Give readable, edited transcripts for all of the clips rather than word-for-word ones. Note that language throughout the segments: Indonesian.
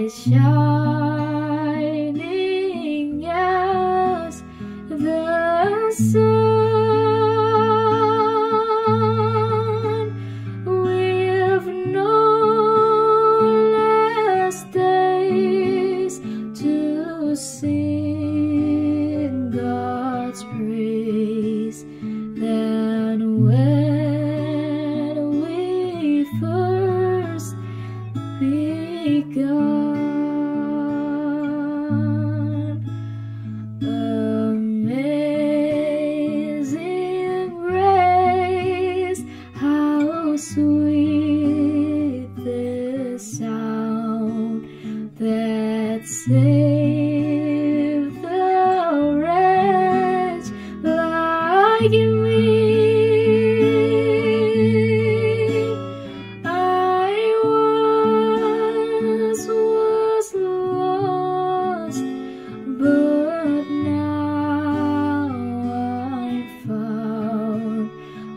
is shining as the sun. We've no less days to sing God's praise than when we first begun. Amazing grace, how sweet the sound that saved the wretch like me. Was lost, but now I'm found.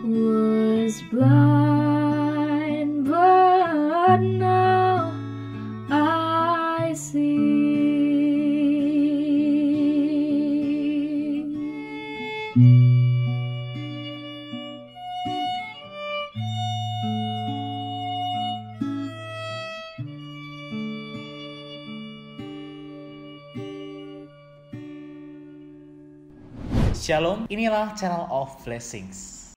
Was blind, but now I see. Shalom, inilah Channel of Blessings.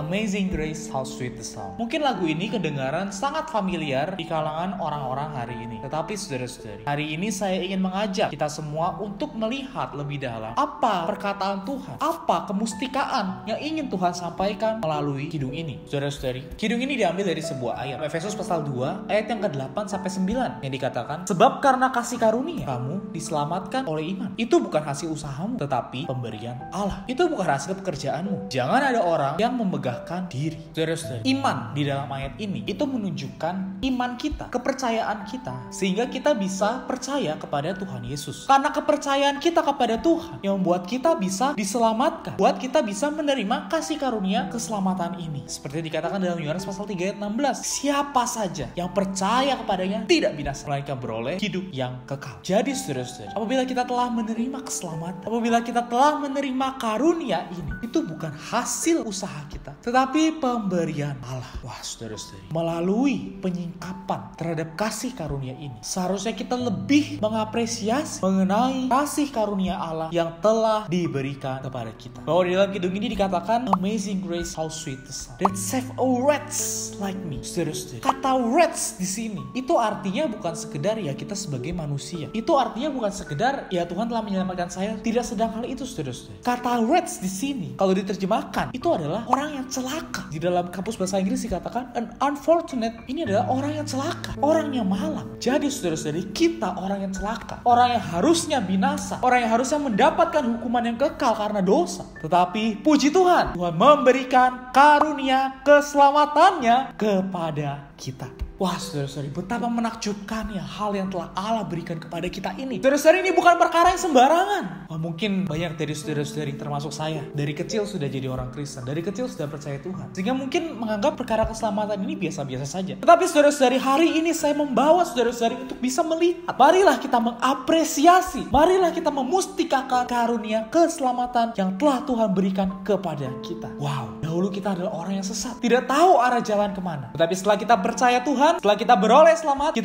Amazing Grace, how sweet the sound. Mungkin lagu ini kedengaran sangat familiar di kalangan orang-orang hari ini. Tetapi saudara-saudari, hari ini saya ingin mengajak kita semua untuk melihat lebih dalam apa perkataan Tuhan, apa kemustikaan yang ingin Tuhan sampaikan melalui kidung ini. Saudara-saudari, kidung ini diambil dari sebuah ayat, Efesus pasal 2 ayat yang ke-8 sampai 9 yang dikatakan, sebab karena kasih karunia kamu diselamatkan oleh iman. Itu bukan hasil usahamu, tetapi pemberian Allah. Itu bukan hasil pekerjaanmu. Jangan ada orang yang memegahkan diri. Saudara-saudari, iman di dalam ayat ini itu menunjukkan iman kita, kepercayaan kita, sehingga kita bisa percaya kepada Tuhan Yesus. Karena kepercayaan kita kepada Tuhan yang membuat kita bisa diselamatkan, buat kita bisa menerima kasih karunia keselamatan ini. Seperti dikatakan dalam Yohanes pasal 3 ayat 16, siapa saja yang percaya kepadanya tidak binasa, melainkan beroleh hidup yang kekal. Jadi saudara-saudari, apabila kita telah menerima keselamatan, apabila kita telah menerima karunia ini, itu bukan hasil usaha kita, tetapi pemberian Allah. Wah saudara-saudari, melalui penyingkapan terhadap kasih karunia ini, seharusnya kita lebih mengapresiasi mengenai kasih karunia Allah yang telah diberikan kepada kita. Bahwa di dalam kidung ini dikatakan, Amazing Grace, how sweet the sound that save a wretch like me. Saudara-saudari, kata wretch di sini itu artinya bukan sekedar ya kita sebagai manusia. Itu artinya bukan sekedar ya Tuhan telah menyelamatkan saya. Tidak sedang hal itu, saudara-saudari. Kata wretch di sini kalau diterjemahkan itu adalah orang yang celaka. Di dalam kamus bahasa Inggris dikatakan an unfortunate, ini adalah orang yang celaka, orang yang malang. Jadi saudara-saudari, kita orang yang celaka, orang yang harusnya binasa, orang yang harusnya mendapatkan hukuman yang kekal karena dosa. Tetapi puji Tuhan, Tuhan memberikan karunia keselamatannya kepada kita. Wah saudara-saudari, betapa menakjubkannya hal yang telah Allah berikan kepada kita ini. Saudara-saudari, ini bukan perkara yang sembarangan. Wah, mungkin banyak dari saudara-saudari termasuk saya, dari kecil sudah jadi orang Kristen, dari kecil sudah percaya Tuhan, sehingga mungkin menganggap perkara keselamatan ini biasa-biasa saja. Tetapi saudara-saudari, hari ini saya membawa saudara-saudari untuk bisa melihat, marilah kita mengapresiasi, marilah kita memustikakan karunia keselamatan yang telah Tuhan berikan kepada kita. Wow, dahulu kita adalah orang yang sesat, tidak tahu arah jalan kemana. Tetapi setelah kita percaya Tuhan, setelah kita beroleh selamat,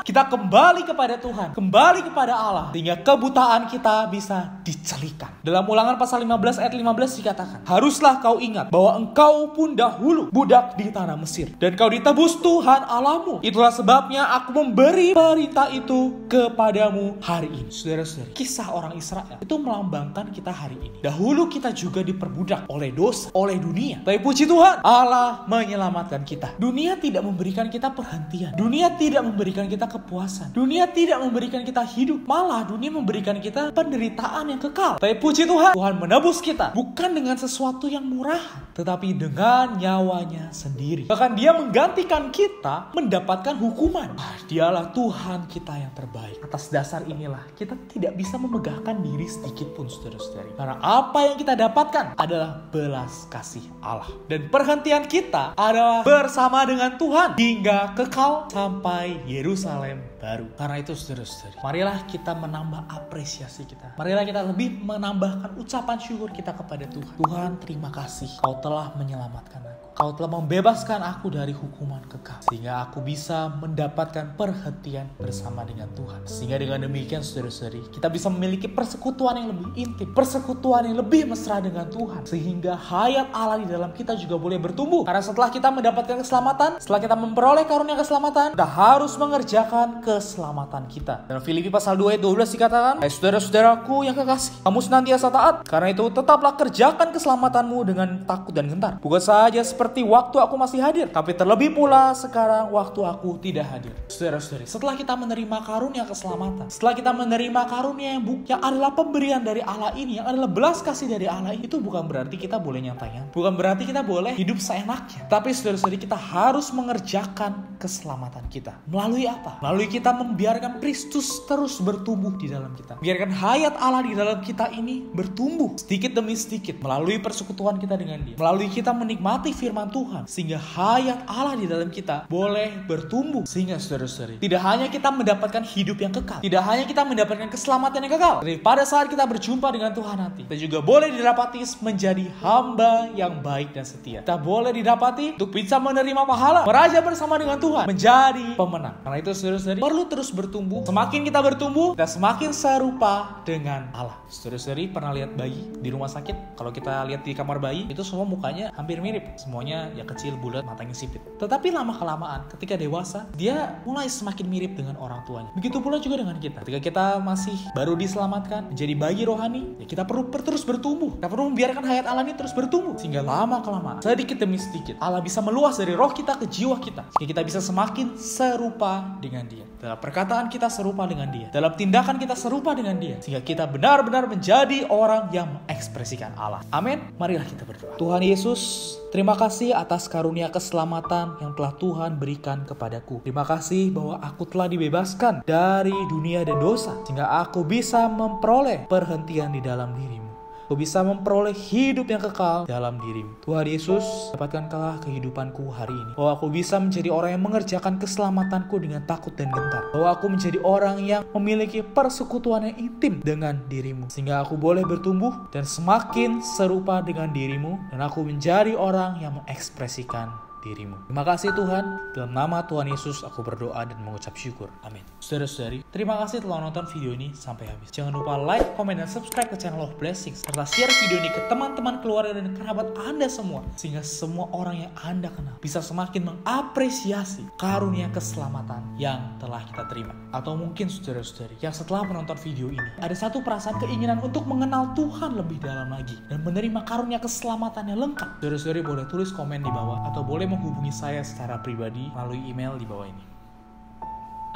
kita kembali kepada Tuhan, kembali kepada Allah, sehingga kebutaan kita bisa dicelikan. Dalam Ulangan pasal 15 ayat 15 dikatakan, haruslah kau ingat bahwa engkau pun dahulu budak di tanah Mesir, dan kau ditebus Tuhan Allahmu. Itulah sebabnya aku memberi perintah itu kepadamu hari ini. Saudara-saudari, kisah orang Israel itu melambangkan kita hari ini. Dahulu kita juga diperbudak oleh dosa, oleh dunia. Tapi puji Tuhan, Allah menyelamatkan kita. Dunia tidak memberikan kita perhatian perhentian. Dunia tidak memberikan kita kepuasan. Dunia tidak memberikan kita hidup. Malah dunia memberikan kita penderitaan yang kekal. Tapi puji Tuhan, Tuhan menebus kita. Bukan dengan sesuatu yang murah, tetapi dengan nyawanya sendiri. Bahkan dia menggantikan kita mendapatkan hukuman. Dialah Tuhan kita yang terbaik. Atas dasar inilah kita tidak bisa memegahkan diri sedikit pun, saudara-saudari. Karena apa yang kita dapatkan adalah belas kasih Allah. Dan perhentian kita adalah bersama dengan Tuhan hingga kekal sampai Yerusalem baru. Karena itu, saudara-saudari, marilah kita menambah apresiasi kita. Marilah kita lebih menambahkan ucapan syukur kita kepada Tuhan. Tuhan, terima kasih. Kau telah menyelamatkan aku. Kau telah membebaskan aku dari hukuman kekal. Sehingga aku bisa mendapatkan perhentian bersama dengan Tuhan. Sehingga dengan demikian, saudara-saudari, kita bisa memiliki persekutuan yang lebih intim. Persekutuan yang lebih mesra dengan Tuhan. Sehingga hayat Allah di dalam kita juga boleh bertumbuh. Karena setelah kita mendapatkan keselamatan, setelah kita memperoleh karunia keselamatan, kita harus mengerjakan keselamatan kita. Dalam Filipi pasal 2 ayat 12 dikatakan, hai saudara-saudaraku yang kekasih, kamu senantiasa taat. Karena itu tetaplah kerjakan keselamatanmu dengan takut dan gentar. Bukan saja seperti waktu aku masih hadir, tapi terlebih pula sekarang waktu aku tidak hadir. Saudara-saudari, setelah kita menerima karunia keselamatan, setelah kita menerima karunia yang adalah pemberian dari Allah ini, yang adalah belas kasih dari Allah ini, itu bukan berarti kita boleh nyantai-nyantai. Bukan berarti kita boleh hidup seenaknya. Tapi saudara-saudari, kita harus mengerjakan keselamatan kita. Melalui apa? Melalui kita membiarkan Kristus terus bertumbuh di dalam kita. Biarkan hayat Allah di dalam kita ini bertumbuh sedikit demi sedikit melalui persekutuan kita dengan Dia. Melalui kita menikmati firman Tuhan, sehingga hayat Allah di dalam kita boleh bertumbuh. Sehingga saudara-saudari, tidak hanya kita mendapatkan hidup yang kekal, tidak hanya kita mendapatkan keselamatan yang kekal, tapi pada saat kita berjumpa dengan Tuhan nanti, kita juga boleh didapati menjadi hamba yang baik dan setia. Kita boleh didapati untuk bisa menerima pahala, meraja bersama dengan Tuhan, menjadi pemenang. Karena itu, saudara-saudari, perlu terus bertumbuh. Semakin kita bertumbuh, kita semakin serupa dengan Allah. Saudara-saudari, pernah lihat bayi di rumah sakit? Kalau kita lihat di kamar bayi, itu semua mukanya hampir mirip. Semuanya ya kecil, bulat, matanya sipit. Tetapi lama-kelamaan ketika dewasa, dia mulai semakin mirip dengan orang tuanya. Begitu pula juga dengan kita. Ketika kita masih baru diselamatkan, menjadi bayi rohani, ya kita perlu terus bertumbuh. Kita perlu membiarkan hayat Allah ini terus bertumbuh. Sehingga lama-kelamaan, sedikit demi sedikit, Allah bisa meluas dari roh kita ke jiwa kita. Sehingga kita bisa semakin serupa dengan Dia. Dalam perkataan kita serupa dengan Dia. Dalam tindakan kita serupa dengan Dia. Sehingga kita benar-benar menjadi orang yang mengekspresikan Allah. Amin. Marilah kita berdoa. Tuhan Yesus, terima kasih atas karunia keselamatan yang telah Tuhan berikan kepadaku. Terima kasih bahwa aku telah dibebaskan dari dunia dan dosa. Sehingga aku bisa memperoleh perhentian di dalam dirimu. Aku bisa memperoleh hidup yang kekal dalam dirimu. Tuhan Yesus, dapatkanlah kehidupanku hari ini. Bahwa aku bisa menjadi orang yang mengerjakan keselamatanku dengan takut dan gentar. Bahwa aku menjadi orang yang memiliki persekutuan yang intim dengan dirimu. Sehingga aku boleh bertumbuh dan semakin serupa dengan dirimu. Dan aku menjadi orang yang mengekspresikan dirimu. Terima kasih Tuhan. Dalam nama Tuhan Yesus aku berdoa dan mengucap syukur. Amin. Saudara-saudari, terima kasih telah nonton video ini sampai habis. Jangan lupa like, komen, dan subscribe ke channel Love Blessings. Serta share video ini ke teman-teman, keluarga, dan kerabat Anda semua. Sehingga semua orang yang Anda kenal bisa semakin mengapresiasi karunia keselamatan yang telah kita terima. Atau mungkin saudara-saudari yang setelah menonton video ini ada satu perasaan keinginan untuk mengenal Tuhan lebih dalam lagi dan menerima karunia keselamatan yang lengkap. Saudara-saudari boleh tulis komen di bawah atau boleh menghubungi saya secara pribadi melalui email di bawah ini.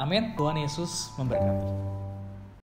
Amin. Tuhan Yesus memberkati.